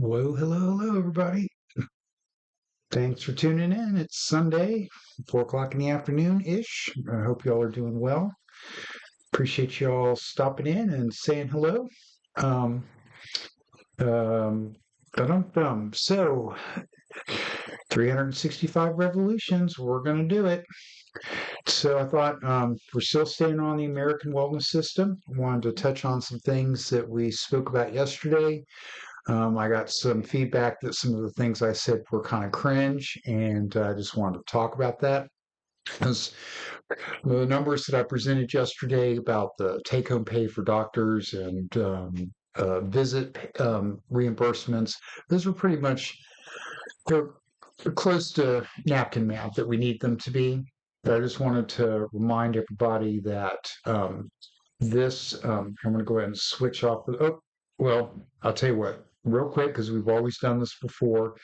Hello, everybody. Thanks for tuning in. It's Sunday, 4 o'clock in the afternoon ish. I hope y'all are doing well. Appreciate y'all stopping in and saying hello. Um, um, dum. So, 365 revolutions, we're going to do it. So, I thought we're still staying on the American wellness system. Wanted to touch on some things that we spoke about yesterday. I got some feedback that some of the things I said were kind of cringe, and I just wanted to talk about that. Because the numbers that I presented yesterday about the take home pay for doctors and visit reimbursements, those were pretty much they're close to napkin math that we need them to be. But I just wanted to remind everybody that I'm going to go ahead and switch off. Well, I'll tell you what, real quick, because we've always done this before,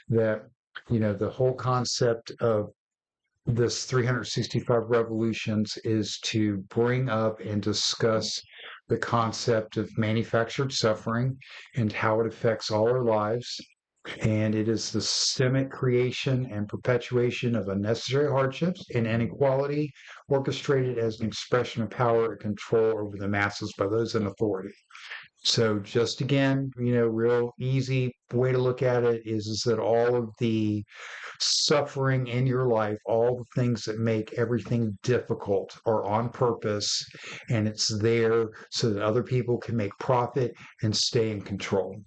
that, the whole concept of this 365 revolutions is to bring up and discuss the concept of manufactured suffering and how it affects all our lives. And it is the systemic creation and perpetuation of unnecessary hardships and inequality orchestrated as an expression of power and control over the masses by those in authority. So just again, real easy way to look at it is that all of the suffering in your life, all the things that make everything difficult are on purpose, and it's there so that other people can make profit and stay in control.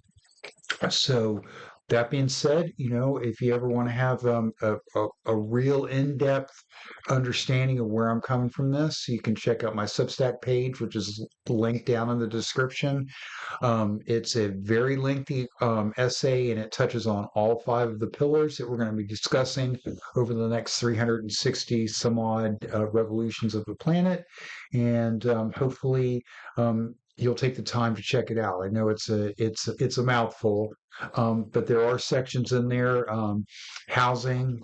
So that being said, if you ever want to have a real in-depth understanding of where I'm coming from this, you can check out my Substack page, which is linked down in the description. It's a very lengthy essay, and it touches on all five of the pillars that we're going to be discussing over the next 360 some odd revolutions of the planet. And hopefully, you'll take the time to check it out. I know it's a mouthful, but there are sections in there: housing,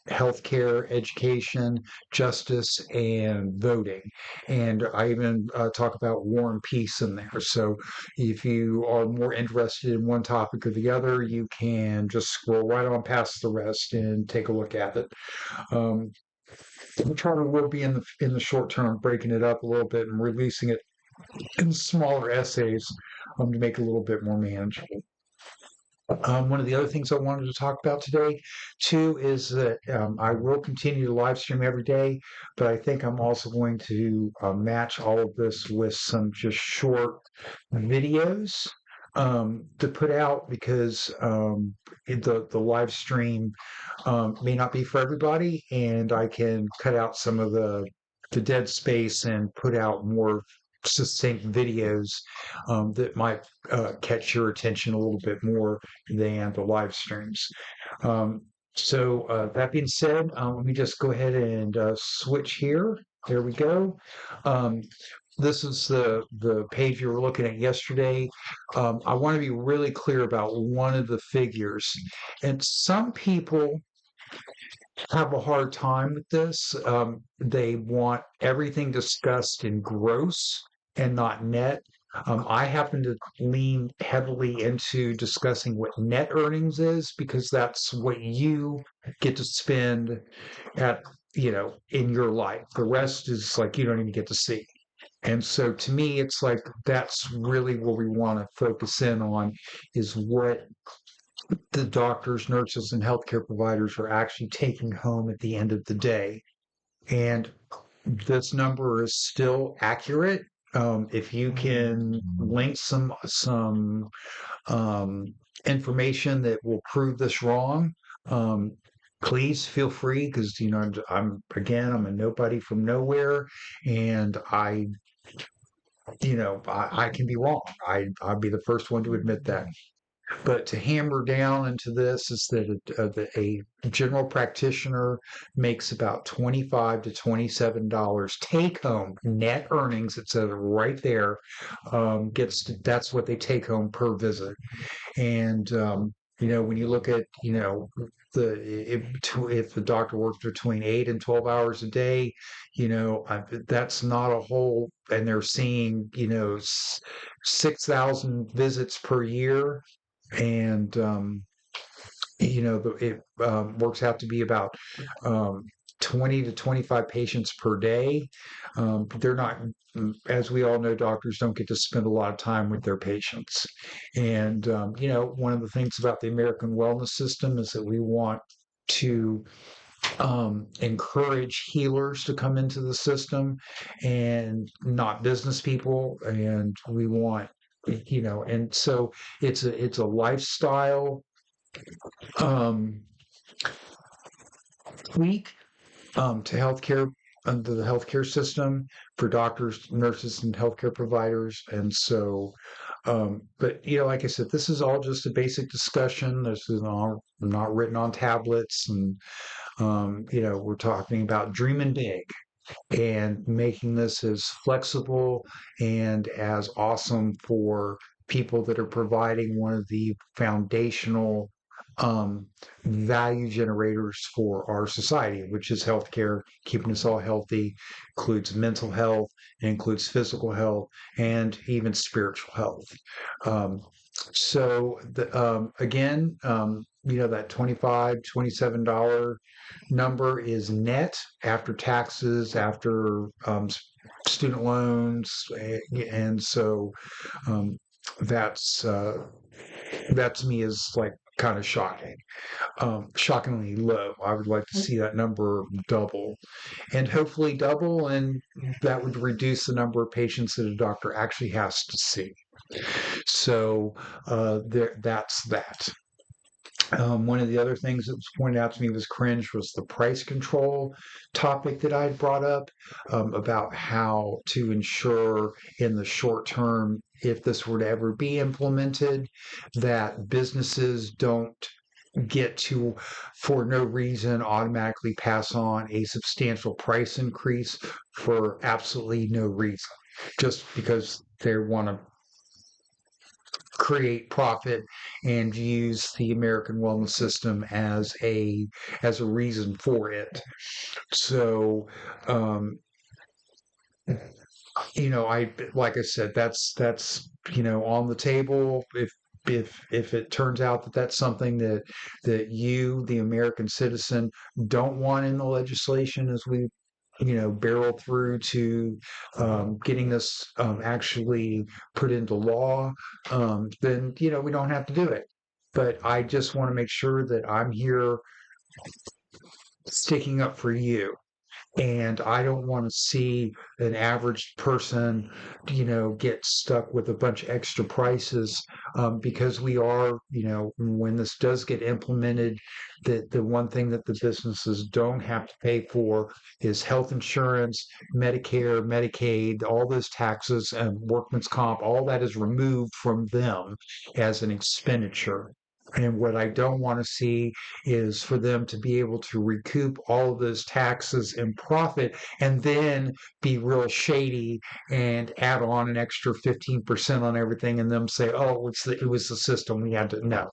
healthcare, education, justice, and voting. And I even talk about war and peace in there. So if you are more interested in one topic or the other, you can just scroll right on past the rest and take a look at it. Um, I'm trying to will be in the short term breaking it up a little bit and releasing it in smaller essays to make it a little bit more manageable. One of the other things I wanted to talk about today, too, is that I will continue to live stream every day, but I think I'm also going to match all of this with some just short videos to put out because the live stream may not be for everybody, and I can cut out some of the dead space and put out more succinct videos that might catch your attention a little bit more than the live streams. So that being said, let me just go ahead and switch here. There we go. Um, this is the page you were looking at yesterday. I want to be really clear about one of the figures, and some people have a hard time with this. They want everything discussed in gross and not net. I happen to lean heavily into discussing what net earnings is because that's what you get to spend at, in your life. The rest is like you don't even get to see. And so to me, it's like that's really what we want to focus in on is what the doctors, nurses, and healthcare providers are actually taking home at the end of the day. And this number is still accurate. If you can link some information that will prove this wrong, um, please feel free because I'm a nobody from nowhere, and I can be wrong. I'll be the first one to admit that. But to hammer down into this is that a general practitioner makes about $25 to $27 take home net earnings. It says right there. That's what they take home per visit. And when you look at the if the doctor works between 8 and 12 hours a day, that's not a whole. And they're seeing 6,000 visits per year. and it works out to be about um, 20 to 25 patients per day. They're not, as we all know, doctors don't get to spend a lot of time with their patients. And, one of the things about the American wellness system is that we want to encourage healers to come into the system and not business people. And we want, and so it's a lifestyle um, tweak to healthcare under the healthcare system for doctors, nurses, and healthcare providers. And so, but like I said, this is all just a basic discussion. This is all not written on tablets, and we're talking about dreaming big and making this as flexible and as awesome for people that are providing one of the foundational value generators for our society, which is healthcare, keeping us all healthy, includes mental health, includes physical health, and even spiritual health. Um, again, that $27 number is net after taxes, after student loans, and so um, that's that to me is like kind of shocking, shockingly low. I would like to see that number double, and hopefully double, and that would reduce the number of patients that a doctor actually has to see. So that's that. One of the other things that was pointed out to me was cringe was the price control topic that I had brought up, about how to ensure in the short term, if this were to ever be implemented, that businesses don't get to, for no reason, automatically pass on a substantial price increase for absolutely no reason, just because they want to create profit and use the American wellness system as a reason for it. So, um, I like I said, that's on the table. If it turns out that that's something that you, the American citizen, don't want in the legislation as we barrel through to getting this actually put into law, then we don't have to do it. But I just want to make sure that I'm here sticking up for you. And I don't want to see an average person, get stuck with a bunch of extra prices, because we are, when this does get implemented, the one thing that the businesses don't have to pay for is health insurance, Medicare, Medicaid, all those taxes and workman's comp, all that is removed from them as an expenditure. And what I don't want to see is for them to be able to recoup all of those taxes and profit and then be real shady and add on an extra 15% on everything and them say, oh, it was the system we had to know.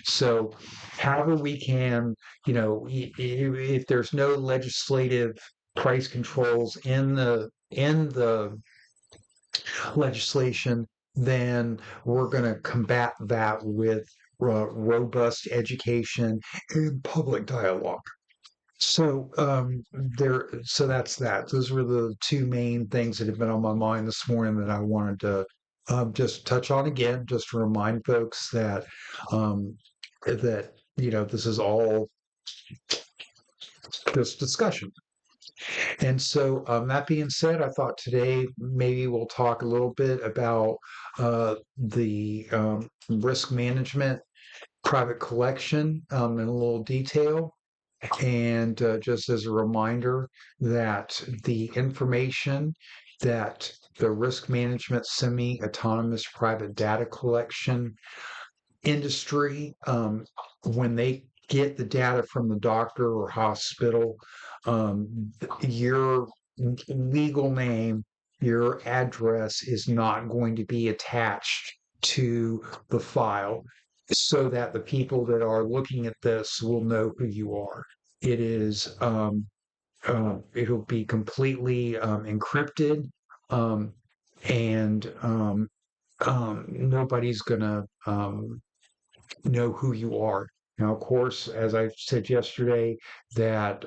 So however we can, if there's no legislative price controls in the legislation, then we're going to combat that with robust education and public dialogue. So so that's that. Those were the two main things that have been on my mind this morning that I wanted to just touch on again, just to remind folks that this is all just discussion. And so, that being said, I thought today maybe we'll talk a little bit about the risk management, private collection, in a little detail. And just as a reminder that the information that the risk management semi-autonomous private data collection industry, when they get the data from the doctor or hospital, your legal name, your address is not going to be attached to the file so that the people that are looking at this will know who you are. It is, it'll be completely encrypted, um, and nobody's going to know who you are. Now, of course, as I said yesterday, that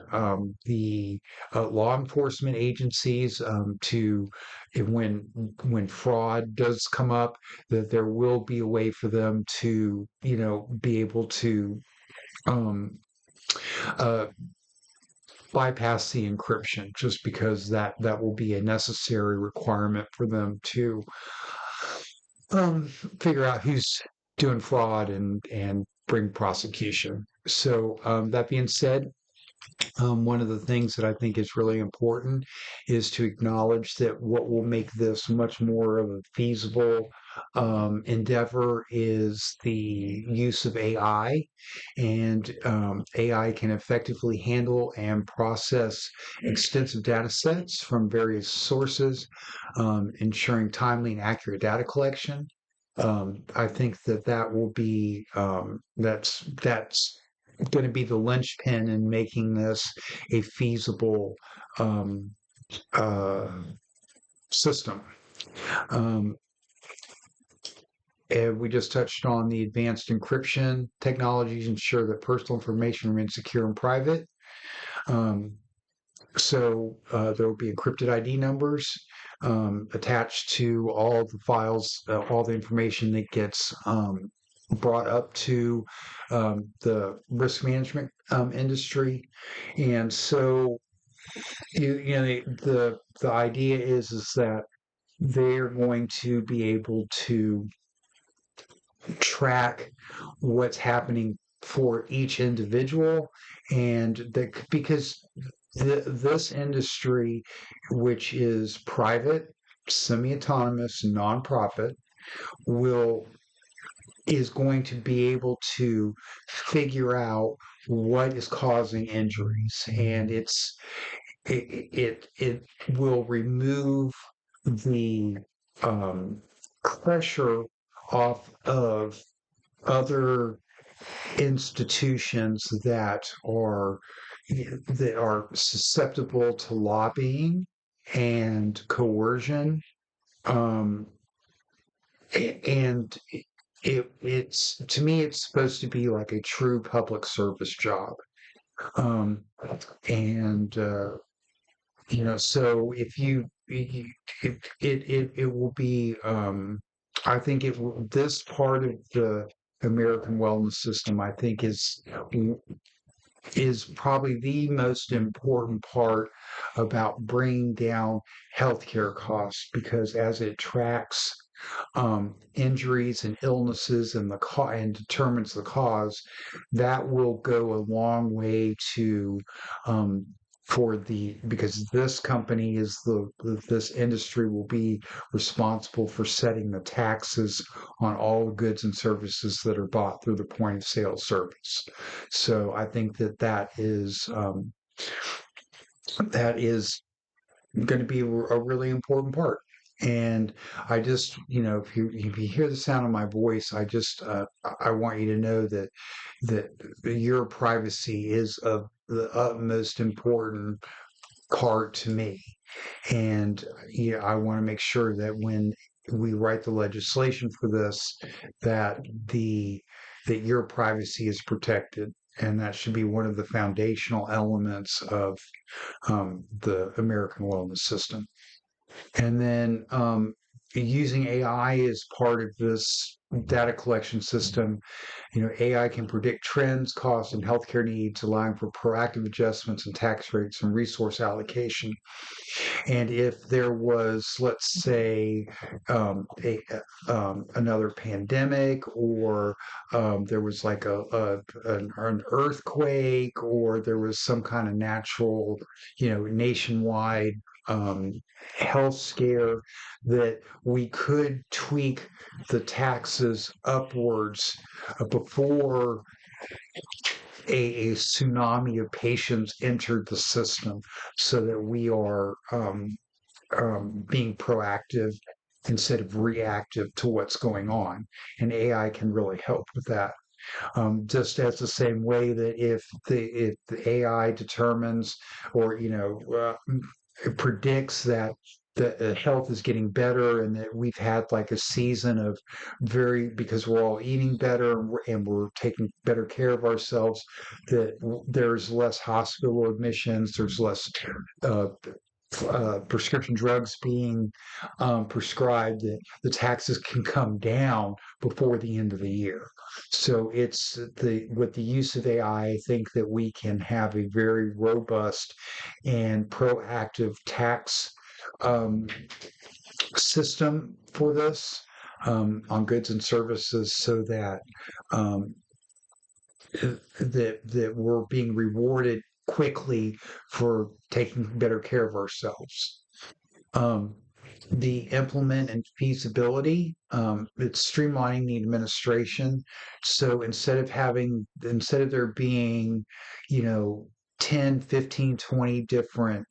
the law enforcement agencies to when fraud does come up, that there will be a way for them to be able to um, uh, bypass the encryption, just because that will be a necessary requirement for them to um, figure out who's doing fraud and bring prosecution. So that being said, one of the things that I think is really important is to acknowledge that what will make this much more of a feasible endeavor is the use of AI. And AI can effectively handle and process extensive data sets from various sources, ensuring timely and accurate data collection. I think that will be that's going to be the linchpin in making this a feasible um, uh, system. Um, and we just touched on the advanced encryption technologies ensure that personal information remains secure and private. Um, so there will be encrypted ID numbers attached to all the files, all the information that gets brought up to the risk management industry. And so the idea is that they're going to be able to track what's happening for each individual, and because this industry, which is private, semi-autonomous, nonprofit, will is going to be able to figure out what is causing injuries, and it will remove the um, pressure off of other institutions that are susceptible to lobbying and coercion. Um, and it's to me, it's supposed to be like a true public service job. Um, and so if it will be, I think this part of the American wellness system, I think is probably the most important part about bringing down healthcare costs, because as it tracks injuries and illnesses and determines the cause, that will go a long way to um, because this company is this industry will be responsible for setting the taxes on all the goods and services that are bought through the point of sale service. So I think that is going to be a really important part. And I just, if you hear the sound of my voice, I want you to know that your privacy is of the utmost important part to me. And I want to make sure that when we write the legislation for this, that the that your privacy is protected. And that should be one of the foundational elements of the American wellness system. And then using AI as part of this data collection system, AI can predict trends, costs, and healthcare needs, allowing for proactive adjustments in tax rates and resource allocation. And if there was, let's say, another pandemic, or there was like an earthquake, or there was some kind of natural, nationwide um, health scare, that we could tweak the taxes upwards before a tsunami of patients entered the system, so that we are being proactive instead of reactive to what's going on. And AI can really help with that. Just as the same way that if the AI determines, or it predicts that the health is getting better, and that we've had like a season of because we're all eating better, and we're taking better care of ourselves, that there's less hospital admissions, there's less uh, prescription drugs being prescribed, that the taxes can come down before the end of the year. So it's the with the use of AI, I think that we can have a very robust and proactive tax um, system for this on goods and services, so that um, that we're being rewarded quickly for taking better care of ourselves. Um, the implement and feasibility, it's streamlining the administration. So instead of there being, you know, 10, 15, 20 different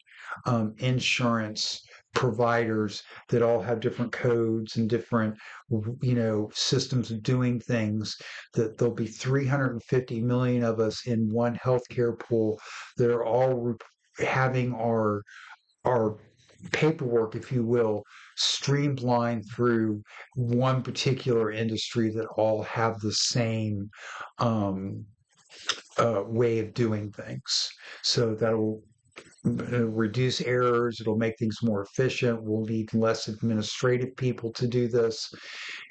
insurance providers that all have different codes and different, systems of doing things, that there'll be 350 million of us in one healthcare pool that are all having our paperwork, if you will, streamlined through one particular industry, that all have the same um, way of doing things. So that'll reduce errors. It'll make things more efficient. We'll need less administrative people to do this,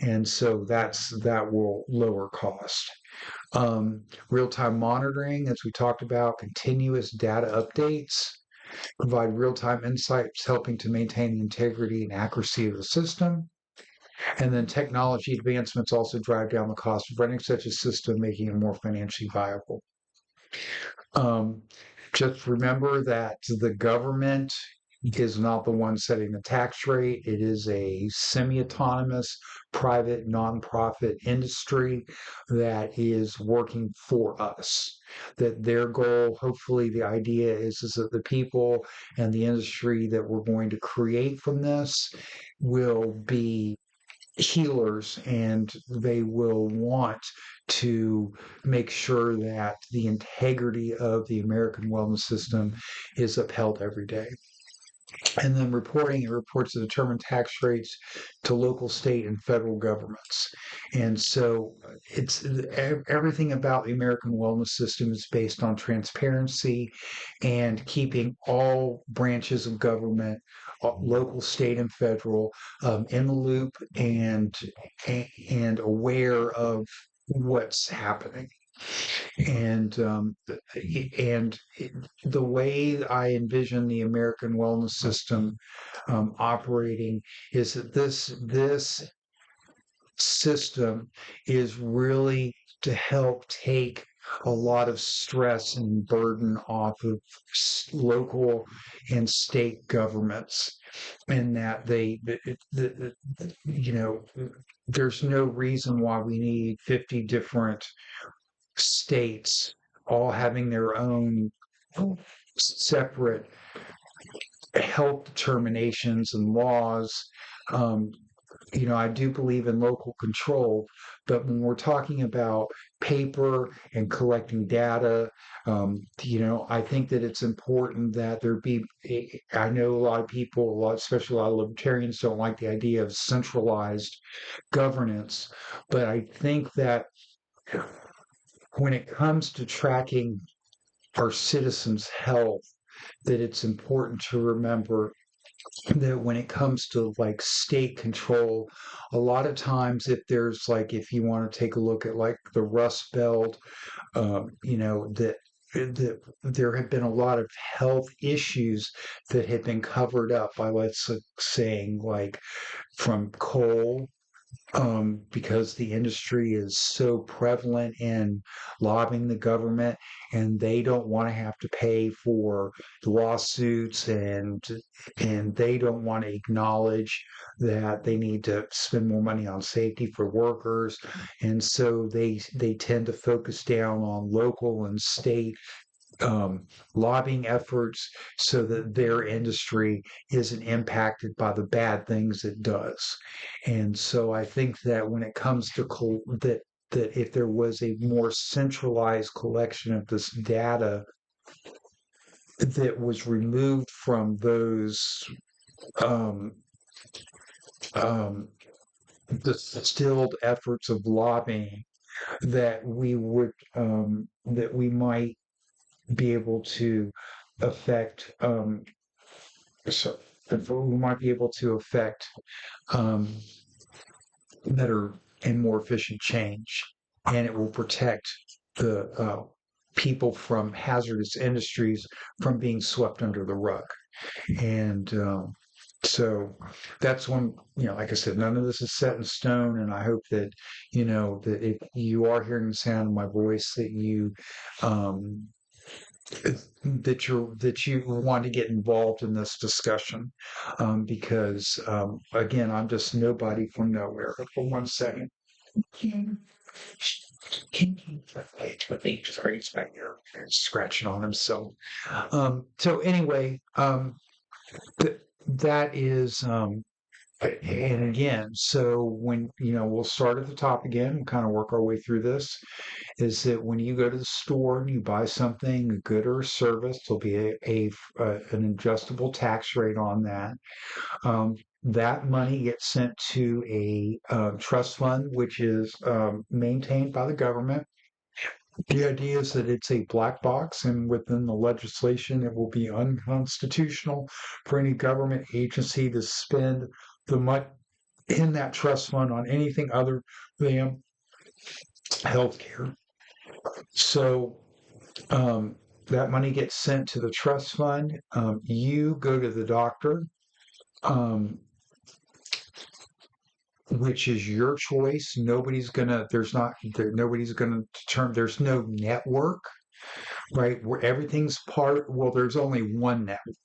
and so that will lower cost. Real-time monitoring, as we talked about, continuous data updates provide real-time insights, helping to maintain the integrity and accuracy of the system. And then technology advancements also drive down the cost of running such a system, making it more financially viable. Um, just remember that the government is not the one setting the tax rate. It is a semi-autonomous, private, nonprofit industry that is working for us. That their goal, hopefully, the idea is that the people and the industry that we're going to create from this will be healers, and they will want to make sure that the integrity of the American wellness system is upheld every day. And then reporting, it reports the determined tax rates to local, state, and federal governments. And so it's everything about the American wellness system is based on transparency and keeping all branches of government, local, state, and federal, in the loop, and aware of what's happening. And the way I envision the American wellness system operating is that this system is really to help take a lot of stress and burden off of local and state governments, and that you know there's no reason why we need 50 different states all having their own separate health determinations and laws. Um, I do believe in local control, but when we're talking about paper and collecting data, I think that it's important that there be. I know a lot of people, especially a lot of libertarians, don't like the idea of centralized governance, but I think that when it comes to tracking our citizens' health, that it's important to remember that when it comes to like state control, a lot of times, if you want to take a look at like the Rust Belt, that there have been a lot of health issues that have been covered up by, let's saying, like from coal, because the industry is so prevalent in lobbying the government, and they don't want to have to pay for lawsuits, and they don't want to acknowledge that they need to spend more money on safety for workers, and so they tend to focus down on local and state um, lobbying efforts, so that their industry isn't impacted by the bad things it does. And so I think that when it comes to that if there was a more centralized collection of this data that was removed from those um, um, the distilled efforts of lobbying that that we might be able to affect so that we might be able to affect um, better and more efficient change, and it will protect the people from hazardous industries from being swept under the rug. And so that's one, like I said, none of this is set in stone. And I hope that, that if you are hearing the sound of my voice, that um, that you want to get involved in this discussion, because again, I'm just nobody from nowhere. For 1 second, can you sorry, back here scratching on himself. So anyway, th- that is and again, so when we'll start at the top again and kind of work our way through this, is that when you go to the store and you buy something, a good or a service, there'll be an adjustable tax rate on that. Um, that money gets sent to a trust fund, which is maintained by the government. The idea is that it's a black box, and within the legislation, it will be unconstitutional for any government agency to spend the money in that trust fund on anything other than healthcare. So that money gets sent to the trust fund. You go to the doctor, um, which is your choice. Nobody's gonna determine. There's no network, right? Where everything's well, there's only one network.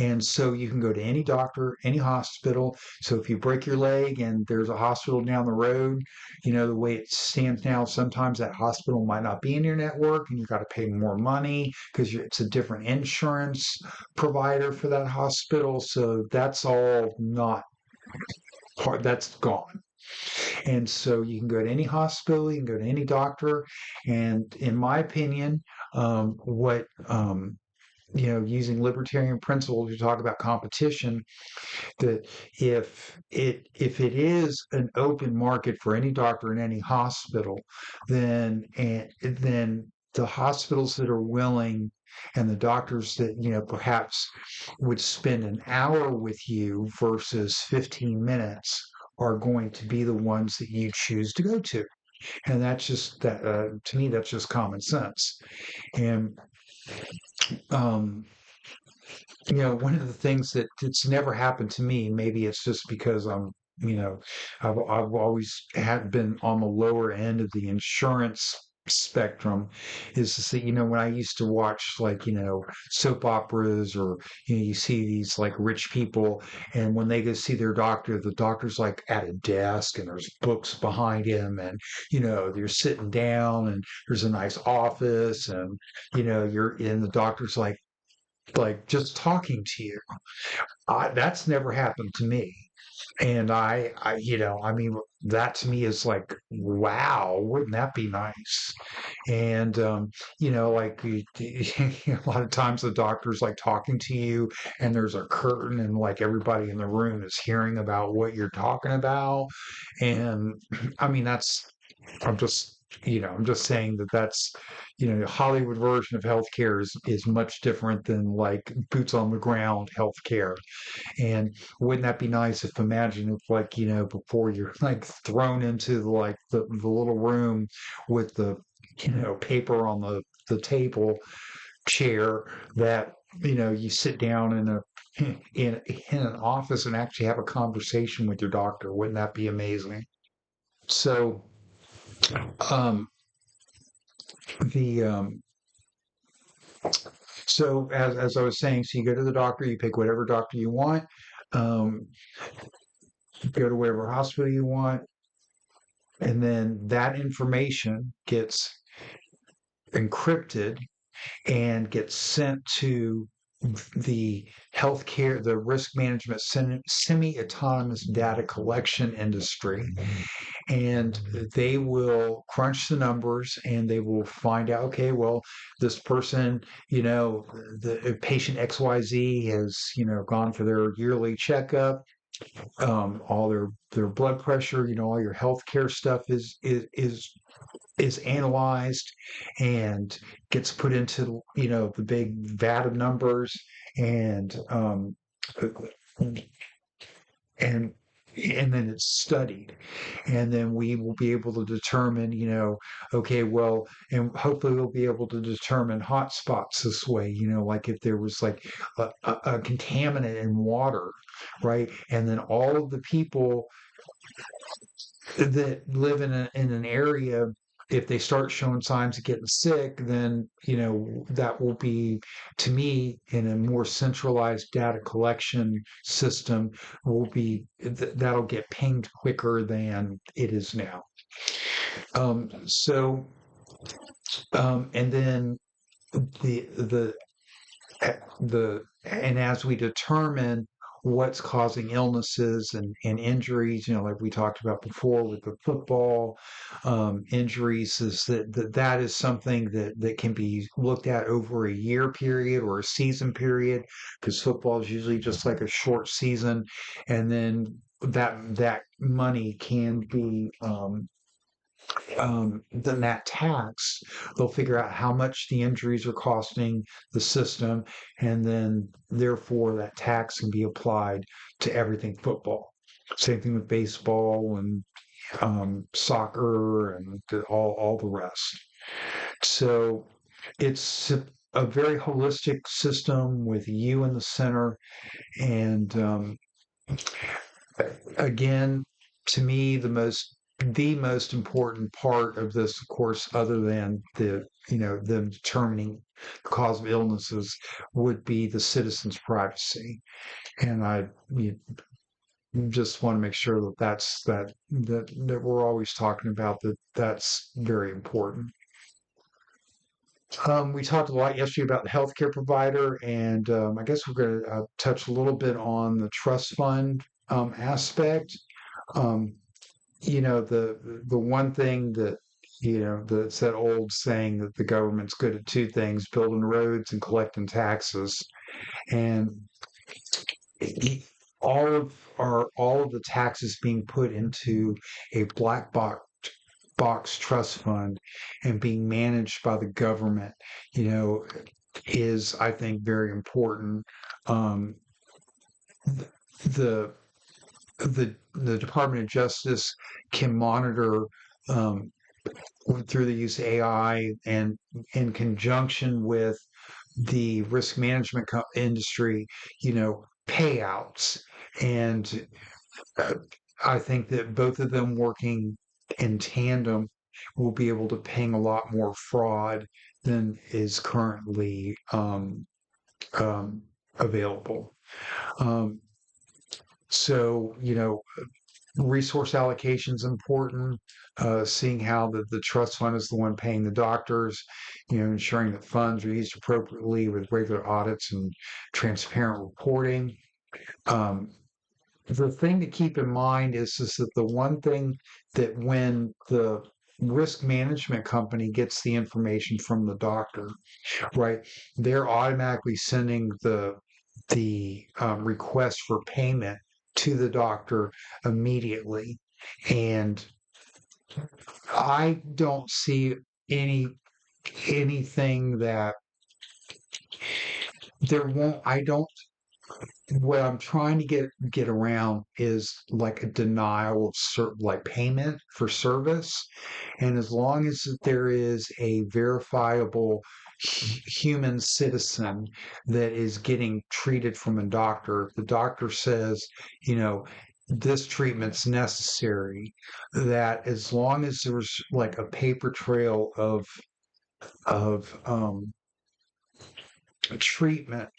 And so you can go to any doctor, any hospital. So if you break your leg and there's a hospital down the road, the way it stands now, sometimes that hospital might not be in your network and you got to pay more money because it's a different insurance provider for that hospital. So that's all not part, that's gone. And so you can go to any hospital, you can go to any doctor. And in my opinion, what using libertarian principles to talk about competition, that if it is an open market for any doctor in any hospital, then the hospitals that are willing and the doctors that perhaps would spend an hour with you versus 15 minutes are going to be the ones that you choose to go to. And that's just that, to me, that's just common sense. And um, one of the things that it's never happened to me, maybe it's just because I've always had been on the lower end of the insurance spectrum, is to see, when I used to watch like, soap operas, or, you see these like rich people, and when they go see their doctor, the doctor's like at a desk and there's books behind him, and, you're sitting down and there's a nice office, and, you're in the doctor's like just talking to you. That's never happened to me. And I mean, that to me is like, wow, wouldn't that be nice? And, like a lot of times the doctor's like talking to you and there's a curtain and like everybody in the room is hearing about what you're talking about. And I mean, I'm just saying that that's, the Hollywood version of healthcare is much different than like boots on the ground healthcare. And wouldn't that be nice if, imagine if, like, before you're like thrown into like the little room with the, paper on the table chair, that, you sit down in an office and actually have a conversation with your doctor. Wouldn't that be amazing? So, um, the so as I was saying, so you go to the doctor, you pick whatever doctor you want, um, go to whatever hospital you want, and then that information gets encrypted and gets sent to the healthcare, the risk management semi-autonomous data collection industry, and they will crunch the numbers and they will find out, okay, well, this person, the patient XYZ has, gone for their yearly checkup, all their blood pressure, all your healthcare stuff is analyzed and gets put into the big vat of numbers, and and and then it's studied, and then we will be able to determine, okay, well, and hopefully we'll be able to determine hot spots this way, like if there was like a contaminant in water, right? And then all of the people that live in an area, if they start showing signs of getting sick, then that will be, to me, in a more centralized data collection system, will be that'll get pinged quicker than it is now. And then the the and as we determine what's causing illnesses and injuries, like we talked about before with the football injuries, is that is something that can be looked at over a year period or a season period, because football is usually just like a short season, and then that money can be then that tax, they'll figure out how much the injuries are costing the system, and then therefore that tax can be applied to everything football. Same thing with baseball and soccer and all the rest. So it's a very holistic system with you in the center, and again, to me, the most important part of this, of course, other than them determining the cause of illnesses, would be the citizens' privacy. And I just want to make sure that we're always talking about that. That's very important. We talked a lot yesterday about the healthcare provider, and I guess we're going to touch a little bit on the trust fund aspect. Um, the one thing that that's that old saying that the government's good at two things: building roads and collecting taxes. And all of the taxes being put into a black box trust fund and being managed by the government, you know, is, I think, very important. Um, the the Department of Justice can monitor, um, through the use of AI and in conjunction with the risk management industry, payouts. And uh, I think that both of them working in tandem will be able to ping a lot more fraud than is currently um, available. Um, so, resource allocation is important. Seeing how the trust fund is the one paying the doctors, ensuring that funds are used appropriately with regular audits and transparent reporting. Um, the thing to keep in mind is that the one thing that when the risk management company gets the information from the doctor, right, they're automatically sending the request for payment to the doctor immediately. And I don't see any anything that there won't I don't what I'm trying to get around is like a denial of like payment for service. And as long as there is a verifiable human citizen that is getting treated from a doctor, if the doctor says, this treatment's necessary, that as long as there's like a paper trail of treatment,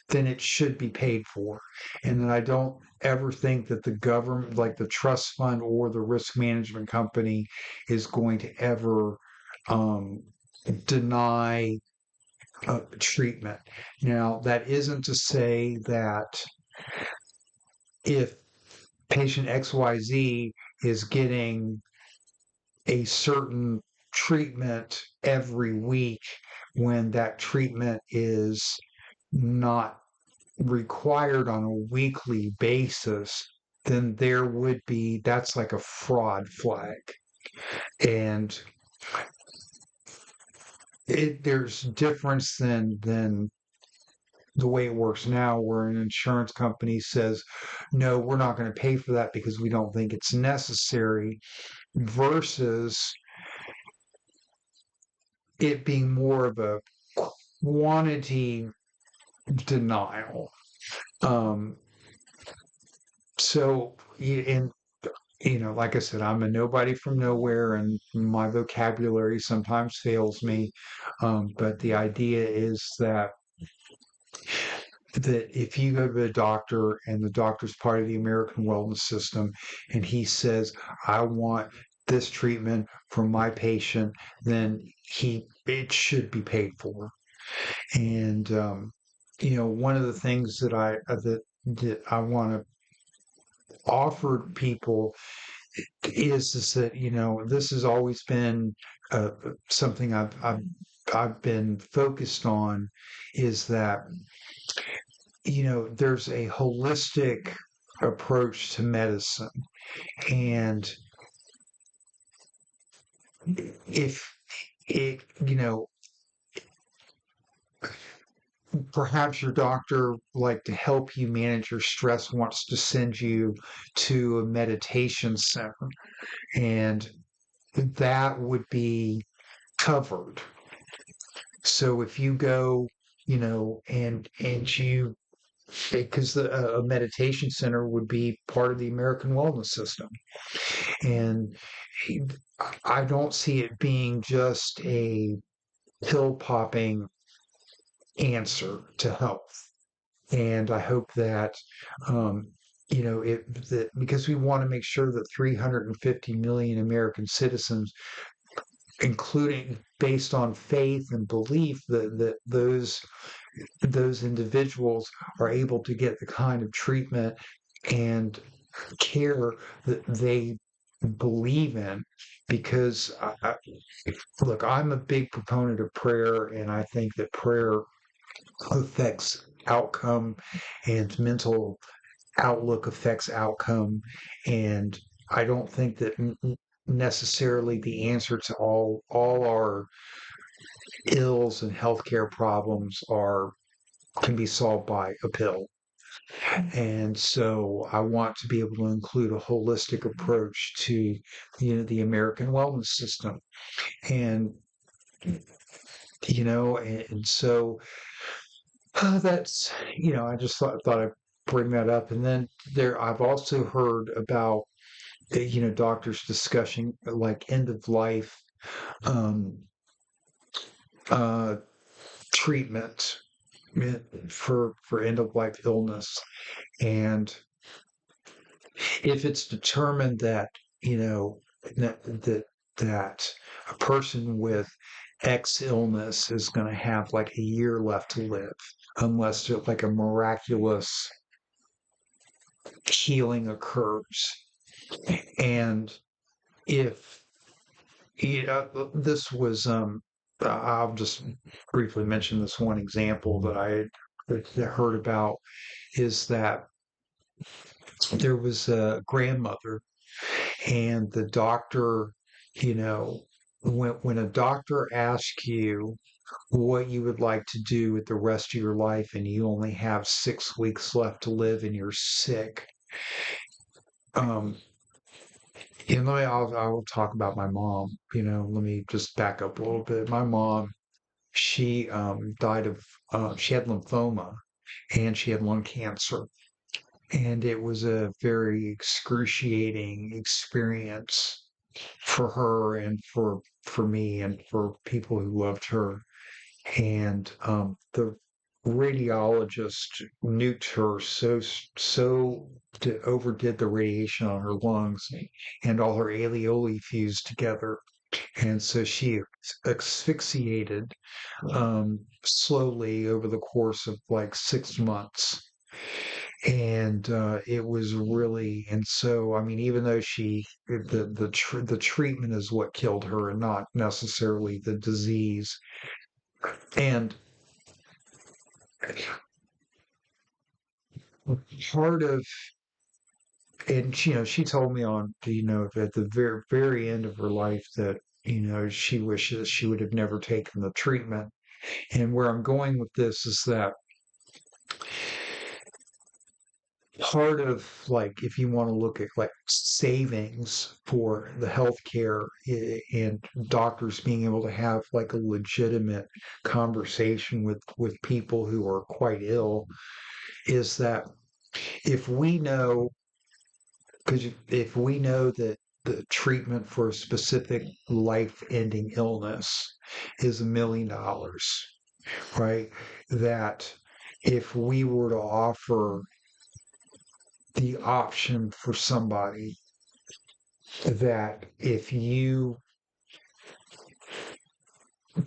then it should be paid for. And then I don't ever think that the government, like the trust fund or the risk management company, is going to ever um, deny treatment. Now, that isn't to say that if patient XYZ is getting a certain treatment every week when that treatment is not required on a weekly basis, then there would be that's like a fraud flag. And there's difference than the way it works now, where an insurance company says, no, we're not going to pay for that because we don't think it's necessary, versus it being more of a quantity denial. Um, so, and like I said, I'm a nobody from nowhere, and my vocabulary sometimes fails me. But the idea is that if you go to a doctor and the doctor's part of the American wellness system, and he says, I want this treatment for my patient, then it should be paid for. And one of the things that I want to offer people is that this has always been something I've been focused on, is that there's a holistic approach to medicine. And if it, perhaps your doctor, like to help you manage your stress, wants to send you to a meditation center, and that would be covered. So if you go, and you, because a meditation center would be part of the American wellness system. And I don't see it being just a pill popping answer to health. And I hope that, um, that because we want to make sure that 350 million American citizens, including based on faith and belief, that those individuals are able to get the kind of treatment and care that they believe in. Because look, I'm a big proponent of prayer, and I think that prayer affects outcome, and mental outlook affects outcome. And I don't think that necessarily the answer to all our ills and healthcare problems are can be solved by a pill. And so I want to be able to include a holistic approach to the American wellness system. And and so that's I just thought I'd bring that up. And then I've also heard about doctors discussing like end of life um, uh, treatment for end of life illness. And if it's determined that that a person with X illness is going to have like a year left to live, unless like a miraculous healing occurs. And if this was I'll just briefly mention this one example that I had heard about, is that there was a grandmother, and the doctor, you know, when a doctor asks you what you would like to do with the rest of your life, and you only have 6 weeks left to live and you're sick, um, I will talk about my mom. Let me just back up a little bit. My mom, she died of, she had lymphoma, and she had lung cancer. And it was a very excruciating experience for her, and for me, and for people who loved her. And the radiologist nuked her overdid the radiation on her lungs, and all her alveoli fused together. And so she asphyxiated slowly over the course of like 6 months. And it was really, and so I mean, even though the treatment is what killed her, and not necessarily the disease. And part of, and she told me on, at the very end of her life that she wishes she would have never taken the treatment. And where I'm going with this is that part of, like, if you want to look at like savings for the healthcare, and doctors being able to have like a legitimate conversation with people who are quite ill, is that if we know because if we know that the treatment for a specific life-ending illness is $1 million, right? That if we were to offer the option for somebody that if you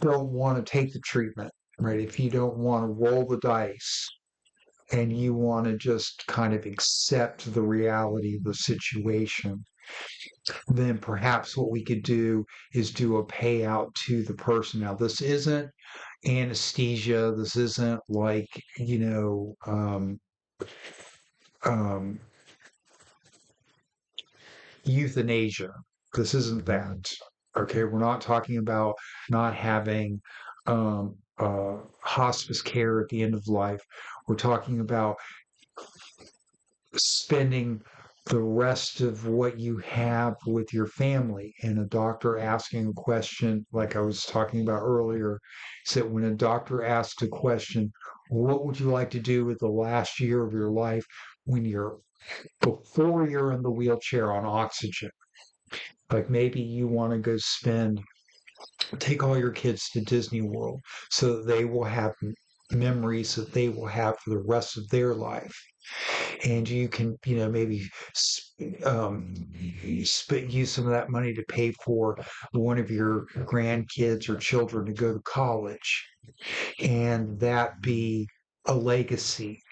don't want to take the treatment, right? If you don't want to roll the dice and you want to just kind of accept the reality of the situation, then perhaps what we could do is do a payout to the person. Now, this isn't anesthesia. This isn't like, um, euthanasia. This isn't that. Okay, we're not talking about not having hospice care at the end of life. We're talking about spending the rest of what you have with your family, and a doctor asking a question like I was talking about earlier, said when a doctor asks a question, what would you like to do with the last year of your life when you're before you're in the wheelchair on oxygen? Like maybe you want to go take all your kids to Disney World so that they will have memories that they will have for the rest of their life. And you can, maybe use some of that money to pay for one of your grandkids or children to go to college, and that be a legacy.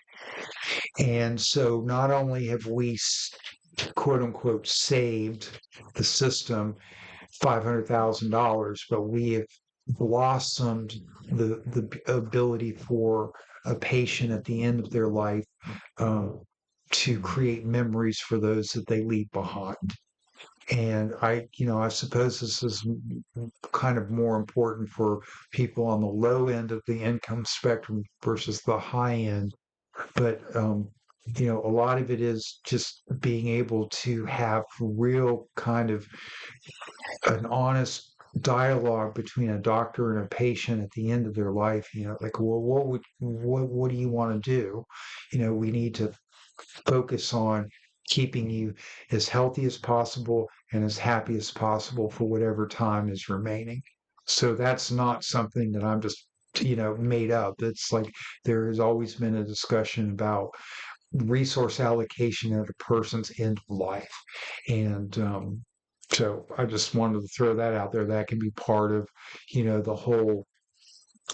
And so not only have we, quote unquote, saved the system $500,000, but we have blossomed the ability for a patient at the end of their life to create memories for those that they leave behind. And I suppose this is kind of more important for people on the low end of the income spectrum versus the high end. But a lot of it is just being able to have real kind of an honest dialogue between a doctor and a patient at the end of their life. Like, well, what do you want to do? We need to focus on keeping you as healthy as possible and as happy as possible for whatever time is remaining. So that's not something that I'm just made up. It's like there has always been a discussion about resource allocation at a person's end of life. And so I just wanted to throw that out there. That can be part of, the whole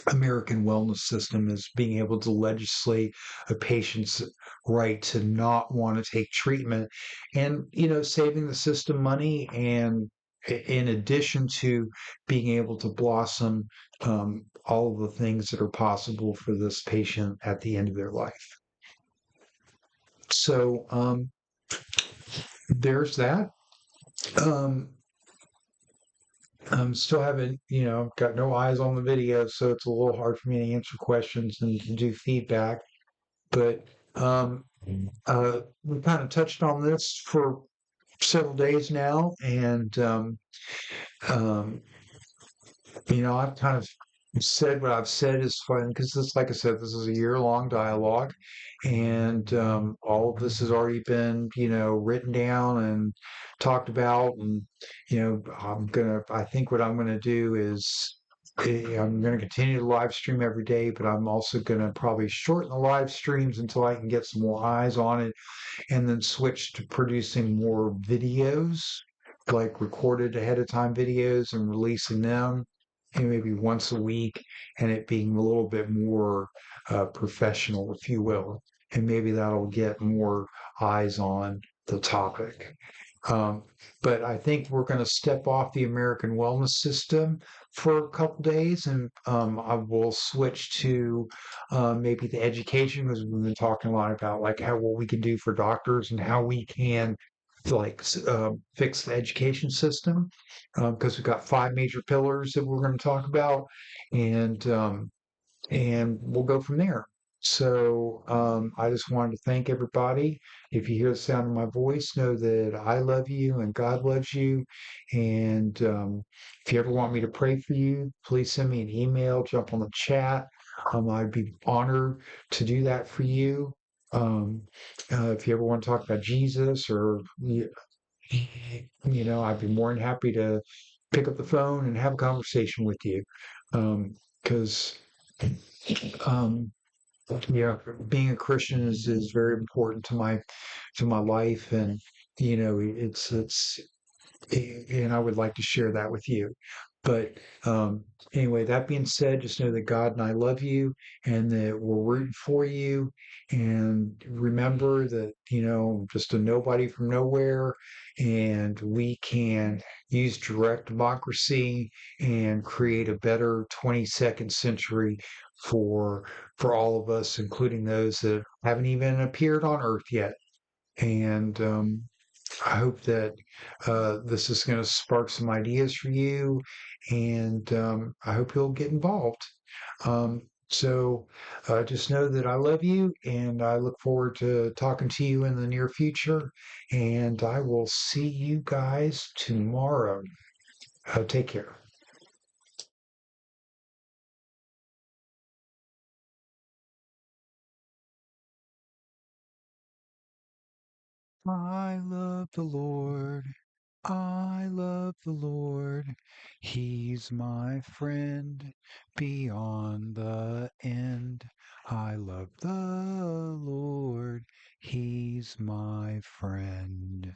American wellness system, is being able to legislate a patient's right to not want to take treatment, and, saving the system money, and in addition to being able to blossom all of the things that are possible for this patient at the end of their life. So there's that. Um, I'm still haven't, got no eyes on the video, so it's a little hard for me to answer questions and to do feedback. But we kind of touched on this for several days now, and um, I've kind of said what I've said is fun because this, like I said, this is a year-long dialogue, and all of this has already been, written down and talked about, and I think what I'm gonna do is I'm gonna continue to live stream every day, but I'm also gonna probably shorten the live streams until I can get some more eyes on it, and then switch to producing more videos like recorded ahead of time videos and releasing them, and maybe once a week, and it being a little bit more professional, if you will. And maybe that'll get more eyes on the topic. Um, but I think we're going to step off the American wellness system for a couple days, and I will switch to maybe the education, because we've been talking a lot about like how what we can do for doctors and how we can like fix the education system, because we've got five major pillars that we're going to talk about, and we'll go from there. So I just wanted to thank everybody. If you hear the sound of my voice, know that I love you and God loves you. And if you ever want me to pray for you, please send me an email, jump on the chat. I'd be honored to do that for you. Um, if you ever want to talk about Jesus, or I'd be more than happy to pick up the phone and have a conversation with you. Because um, yeah, being a Christian is very important to my life, and it's and I would like to share that with you. But anyway, that being said, just know that God and I love you, and that we're rooting for you. And remember that, I'm just a nobody from nowhere, and we can use direct democracy and create a better 22nd century for for all of us, including those that haven't even appeared on Earth yet. And I hope that this is going to spark some ideas for you, and I hope you'll get involved. So just know that I love you, and I look forward to talking to you in the near future. And I will see you guys tomorrow. Take care. I love the Lord. I love the Lord. He's my friend beyond the end. I love the Lord. He's my friend.